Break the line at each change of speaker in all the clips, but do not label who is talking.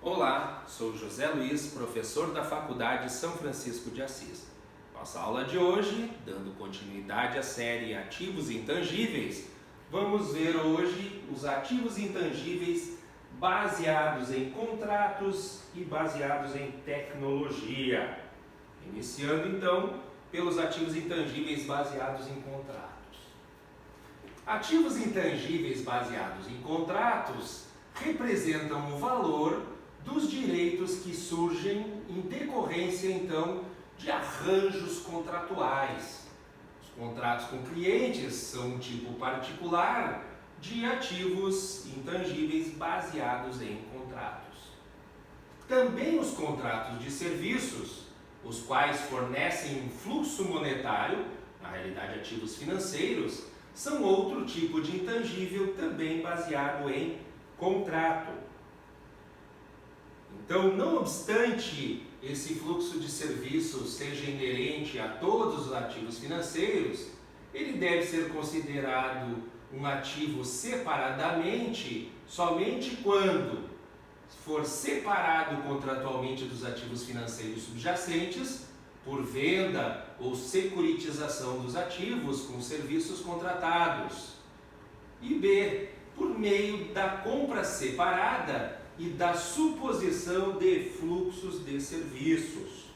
Olá, sou José Luiz, professor da Faculdade São Francisco de Assis. Nossa aula de hoje, dando continuidade à série Ativos Intangíveis, vamos ver hoje os ativos intangíveis baseados em contratos e baseados em tecnologia. Iniciando então pelos ativos intangíveis baseados em contratos. Ativos intangíveis baseados em contratos representam o valor dos direitos que surgem em decorrência, então, de arranjos contratuais. Os contratos com clientes são um tipo particular de ativos intangíveis baseados em contratos. Também os contratos de serviços, os quais fornecem um fluxo monetário, na realidade ativos financeiros, são outro tipo de intangível também baseado em contrato. Então, não obstante esse fluxo de serviços seja inerente a todos os ativos financeiros, ele deve ser considerado um ativo separadamente somente quando for separado contratualmente dos ativos financeiros subjacentes por venda ou securitização dos ativos com serviços contratados. E B, por meio da compra separada e da suposição de fluxos de serviços.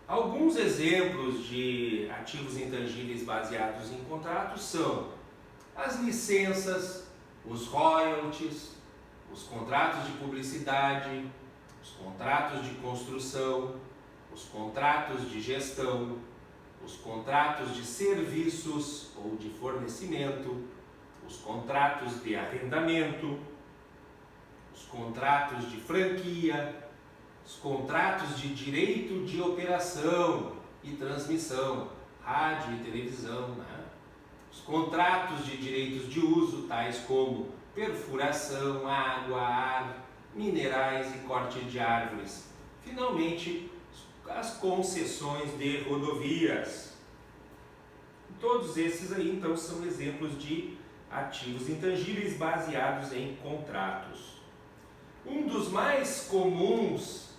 Alguns exemplos de ativos intangíveis baseados em contratos são as licenças, os royalties, os contratos de publicidade, os contratos de construção, os contratos de gestão, os contratos de serviços ou de fornecimento, os contratos de arrendamento, os contratos de franquia, os contratos de direito de operação e transmissão, rádio e televisão, os contratos de direitos de uso, tais como perfuração, água, ar, minerais e corte de árvores. Finalmente, as concessões de rodovias. Todos esses aí, então, são exemplos de ativos intangíveis baseados em contratos. Um dos mais comuns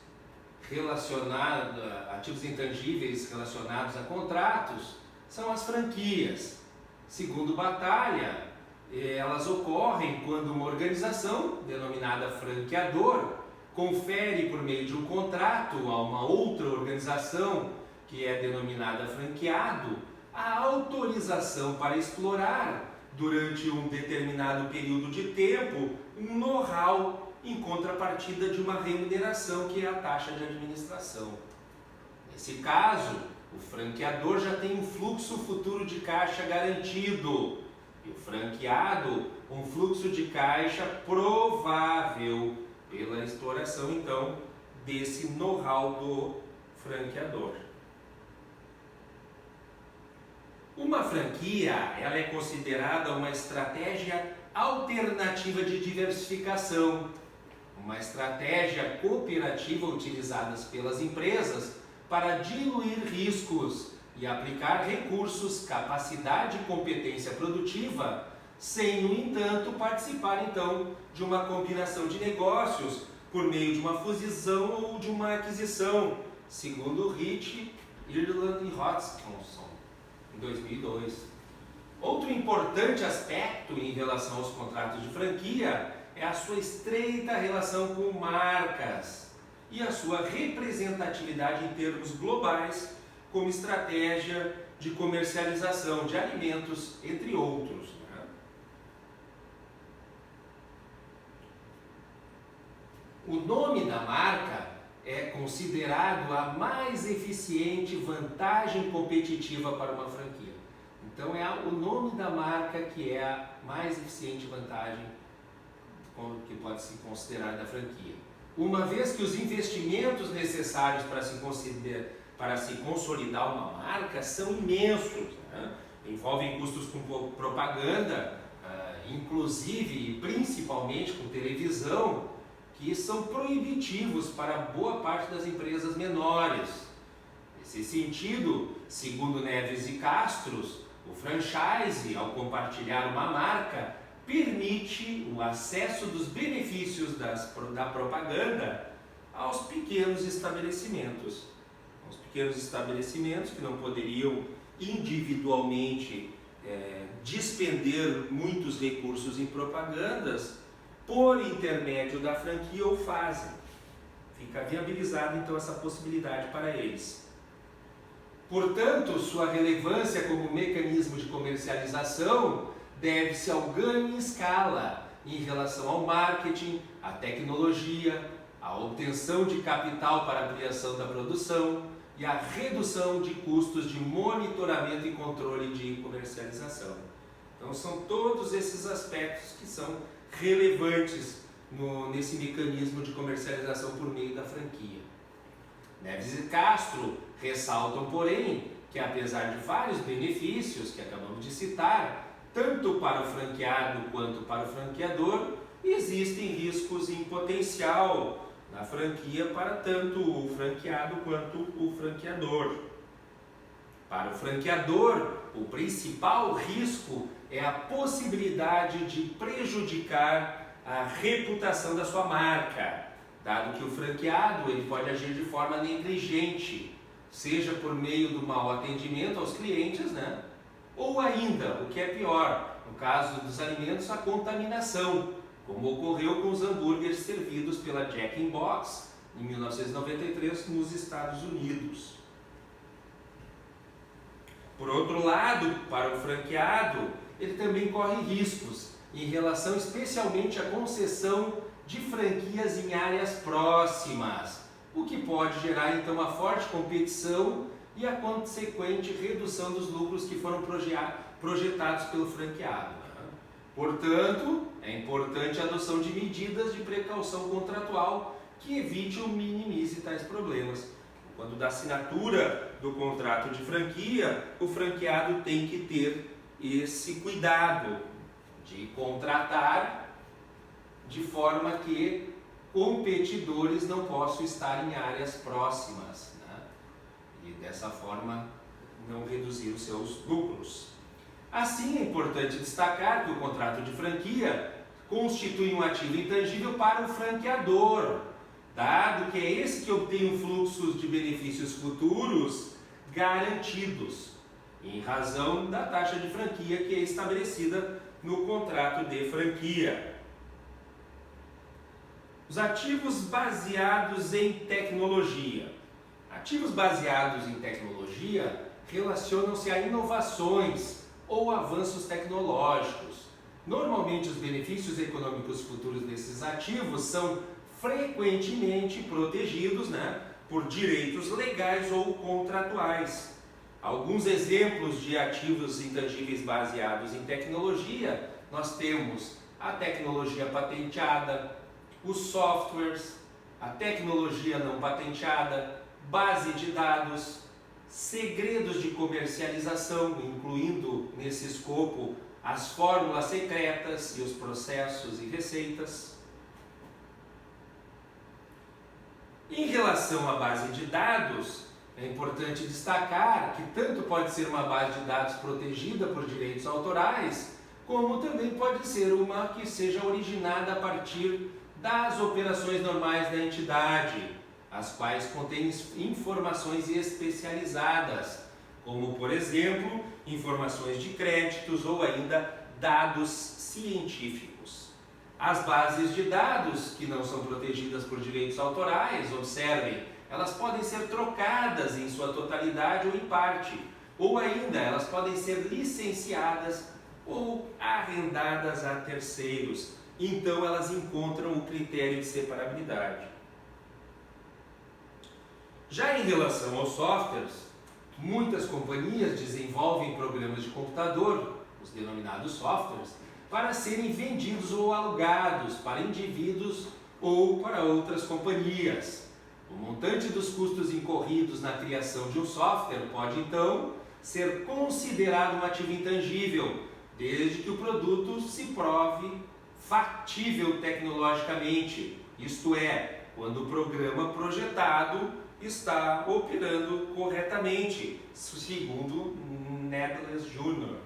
ativos intangíveis relacionados a contratos são as franquias. Segundo Batalha, elas ocorrem quando uma organização, denominada franqueador, confere por meio de um contrato a uma outra organização, que é denominada franqueado, a autorização para explorar durante um determinado período de tempo, um know-how em contrapartida de uma remuneração que é a taxa de administração. Nesse caso, o franqueador já tem um fluxo futuro de caixa garantido e o franqueado um fluxo de caixa provável pela exploração, então, desse know-how do franqueador. Uma franquia, ela é considerada uma estratégia alternativa de diversificação, uma estratégia cooperativa utilizada pelas empresas para diluir riscos e aplicar recursos, capacidade e competência produtiva, sem, no entanto, participar, então, de uma combinação de negócios por meio de uma fusão ou de uma aquisição, segundo Rich, Ireland e Hodgson, em 2002. Outro importante aspecto em relação aos contratos de franquia é a sua estreita relação com marcas e a sua representatividade em termos globais como estratégia de comercialização de alimentos, entre outros. O nome da marca é considerado a mais eficiente vantagem competitiva para uma franquia. Então é o nome da marca que é a mais eficiente vantagem que pode se considerar da franquia. Uma vez que os investimentos necessários para se consolidar uma marca são imensos, envolvem custos com propaganda, inclusive e principalmente com televisão, que são proibitivos para boa parte das empresas menores. Nesse sentido, segundo Neves e Castros, o franchise, ao compartilhar uma marca, permite o acesso dos benefícios da propaganda aos pequenos estabelecimentos. Os pequenos estabelecimentos que não poderiam individualmente despender muitos recursos em propagandas, por intermédio da franquia o fazem. Fica viabilizada então essa possibilidade para eles. Portanto, sua relevância como mecanismo de comercialização deve-se ao ganho em escala em relação ao marketing, à tecnologia, à obtenção de capital para a ampliação da produção e à redução de custos de monitoramento e controle de comercialização. Então são todos esses aspectos que são relevantes nesse mecanismo de comercialização por meio da franquia. Neves e Castro ressaltam, porém, que apesar de vários benefícios que acabamos de citar, tanto para o franqueado quanto para o franqueador, existem riscos em potencial na franquia para tanto o franqueado quanto o franqueador. Para o franqueador, o principal risco é a possibilidade de prejudicar a reputação da sua marca, dado que o franqueado ele pode agir de forma negligente, seja por meio do mau atendimento aos clientes, ou ainda, o que é pior, no caso dos alimentos, a contaminação, como ocorreu com os hambúrgueres servidos pela Jack in the Box em 1993 nos Estados Unidos. Por outro lado, para o franqueado, ele também corre riscos em relação especialmente à concessão de franquias em áreas próximas, o que pode gerar então uma forte competição e a consequente redução dos lucros que foram projetados pelo franqueado. Portanto, é importante a adoção de medidas de precaução contratual que evite ou minimize tais problemas. Quando da assinatura do contrato de franquia, o franqueado tem que ter esse cuidado de contratar de forma que competidores não possam estar em áreas próximas, e dessa forma não reduzir os seus lucros. Assim, é importante destacar que o contrato de franquia constitui um ativo intangível para o franqueador, dado que é esse que obtém um fluxo de benefícios futuros garantidos, em razão da taxa de franquia que é estabelecida no contrato de franquia. Os ativos baseados em tecnologia. Ativos baseados em tecnologia relacionam-se a inovações ou avanços tecnológicos. Normalmente, os benefícios econômicos futuros desses ativos são frequentemente protegidos, por direitos legais ou contratuais. Alguns exemplos de ativos intangíveis baseados em tecnologia, nós temos a tecnologia patenteada, os softwares, a tecnologia não patenteada, base de dados, segredos de comercialização, incluindo nesse escopo as fórmulas secretas e os processos e receitas. Em relação à base de dados, é importante destacar que tanto pode ser uma base de dados protegida por direitos autorais, como também pode ser uma que seja originada a partir das operações normais da entidade, as quais contêm informações especializadas, como, por exemplo, informações de créditos ou ainda dados científicos. As bases de dados que não são protegidas por direitos autorais, observem, elas podem ser trocadas em sua totalidade ou em parte, ou ainda elas podem ser licenciadas ou arrendadas a terceiros. Então elas encontram o critério de separabilidade. Já em relação aos softwares, muitas companhias desenvolvem programas de computador, os denominados softwares, para serem vendidos ou alugados para indivíduos ou para outras companhias. O montante dos custos incorridos na criação de um software pode, então, ser considerado um ativo intangível, desde que o produto se prove factível tecnologicamente, isto é, quando o programa projetado está operando corretamente, segundo Nedles Jr.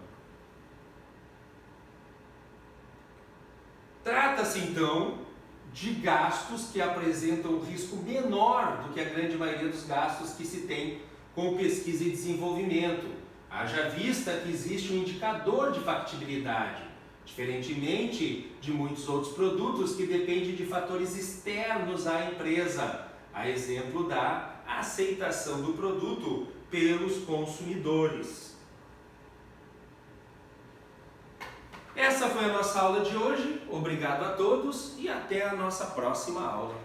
Trata-se então de gastos que apresentam um risco menor do que a grande maioria dos gastos que se tem com pesquisa e desenvolvimento. Haja vista que existe um indicador de factibilidade, diferentemente de muitos outros produtos que dependem de fatores externos à empresa, a exemplo da aceitação do produto pelos consumidores. Essa foi a nossa aula de hoje. Obrigado a todos e até a nossa próxima aula.